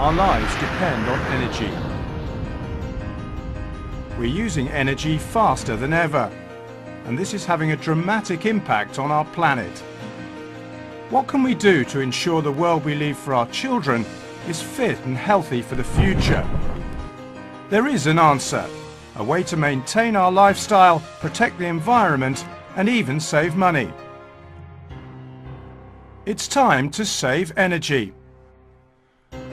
Our lives depend on energy. We're using energy faster than ever, and this is having a dramatic impact on our planet. What can we do to ensure the world we leave for our children is fit and healthy for the future? There is an answer, a way to maintain our lifestyle, protect the environment, and even save money. It's time to save energy.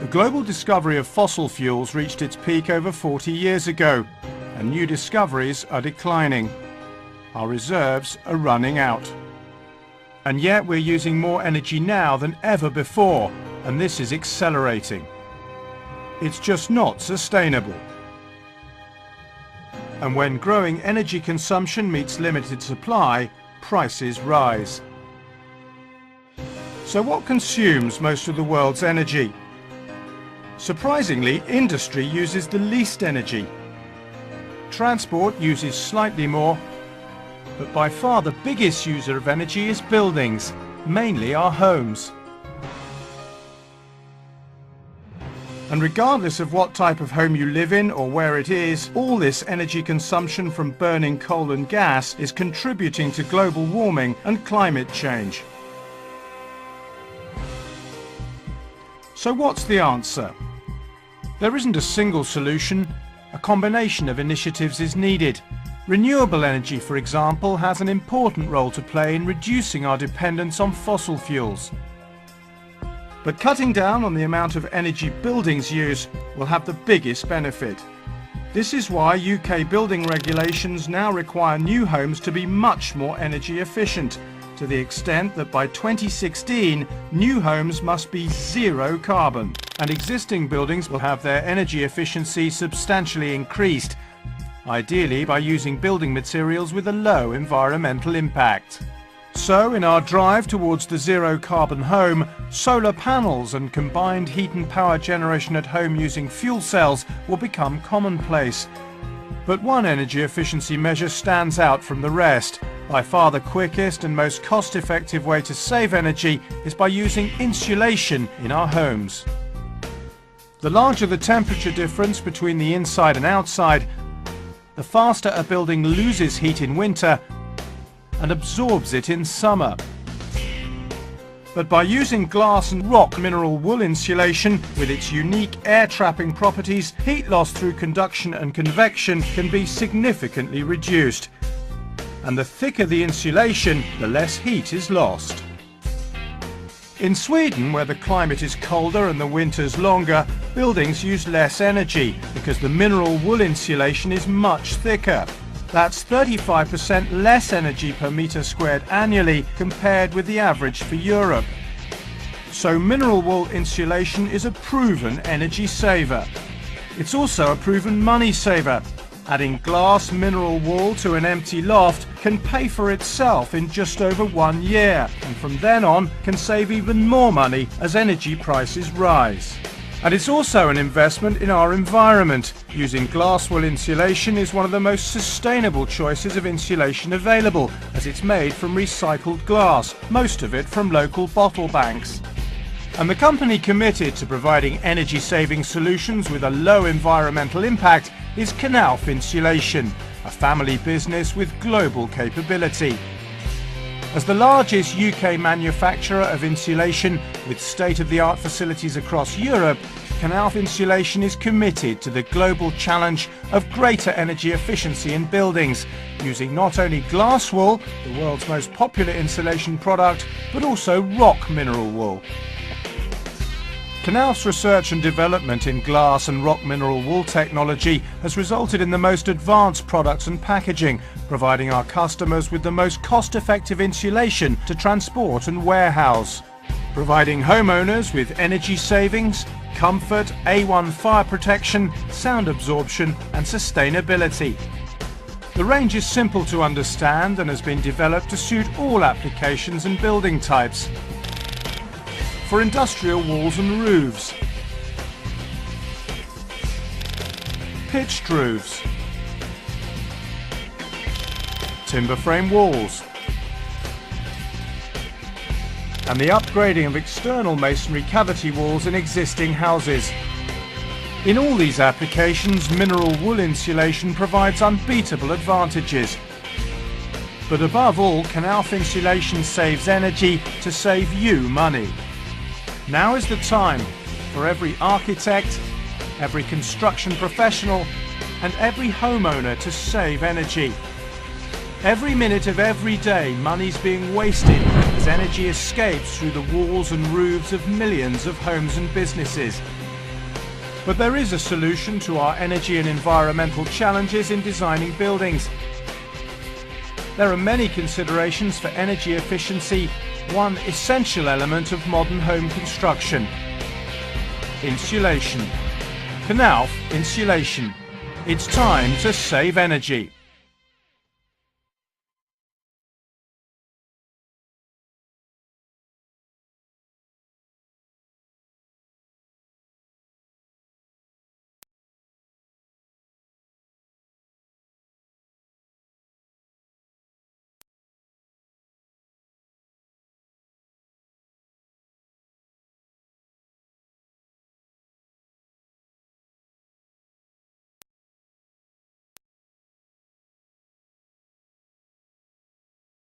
The global discovery of fossil fuels reached its peak over 40 years ago, and new discoveries are declining. Our reserves are running out. And yet we're using more energy now than ever before, and this is accelerating. It's just not sustainable. And when growing energy consumption meets limited supply, prices rise. So what consumes most of the world's energy? Surprisingly, industry uses the least energy. Transport uses slightly more, but by far the biggest user of energy is buildings, mainly our homes. And regardless of what type of home you live in or where it is, all this energy consumption from burning coal and gas is contributing to global warming and climate change. So what's the answer? There isn't a single solution. A combination of initiatives is needed. Renewable energy, for example, has an important role to play in reducing our dependence on fossil fuels. But cutting down on the amount of energy buildings use will have the biggest benefit. This is why UK building regulations now require new homes to be much more energy efficient, to the extent that by 2016 new homes must be zero carbon, and existing buildings will have their energy efficiency substantially increased, ideally by using building materials with a low environmental impact. So in our drive towards the zero carbon home, solar panels and combined heat and power generation at home using fuel cells will become commonplace. But one energy efficiency measure stands out from the rest. By far the quickest and most cost-effective way to save energy is by using insulation in our homes. The larger the temperature difference between the inside and outside, the faster a building loses heat in winter and absorbs it in summer. But by using glass and rock mineral wool insulation with its unique air-trapping properties, heat loss through conduction and convection can be significantly reduced. And the thicker the insulation, the less heat is lost. In Sweden, where the climate is colder and the winters longer, buildings use less energy because the mineral wool insulation is much thicker. That's 35% less energy per metre squared annually compared with the average for Europe. So mineral wool insulation is a proven energy saver. It's also a proven money saver. Adding glass mineral wool to an empty loft can pay for itself in just over 1 year, and from then on can save even more money as energy prices rise. And it's also an investment in our environment. Using glass wool insulation is one of the most sustainable choices of insulation available, as it's made from recycled glass, most of it from local bottle banks. And the company committed to providing energy-saving solutions with a low environmental impact is Knauf Insulation, a family business with global capability. As the largest UK manufacturer of insulation with state-of-the-art facilities across Europe, Knauf Insulation is committed to the global challenge of greater energy efficiency in buildings, using not only glass wool, the world's most popular insulation product, but also rock mineral wool. Knauf's research and development in glass and rock mineral wool technology has resulted in the most advanced products and packaging, providing our customers with the most cost-effective insulation to transport and warehouse, providing homeowners with energy savings, comfort, A1 fire protection, sound absorption and sustainability. The range is simple to understand and has been developed to suit all applications and building types. For industrial walls and roofs, pitched roofs, timber frame walls, and the upgrading of external masonry cavity walls in existing houses. In all these applications, mineral wool insulation provides unbeatable advantages. But above all, Knauf insulation saves energy to save you money. Now is the time for every architect, every construction professional and every homeowner to save energy. Every minute of every day, money's being wasted as energy escapes through the walls and roofs of millions of homes and businesses. But there is a solution to our energy and environmental challenges in designing buildings. There are many considerations for energy efficiency, one essential element of modern home construction: insulation. Knauf Insulation. It's time to save energy.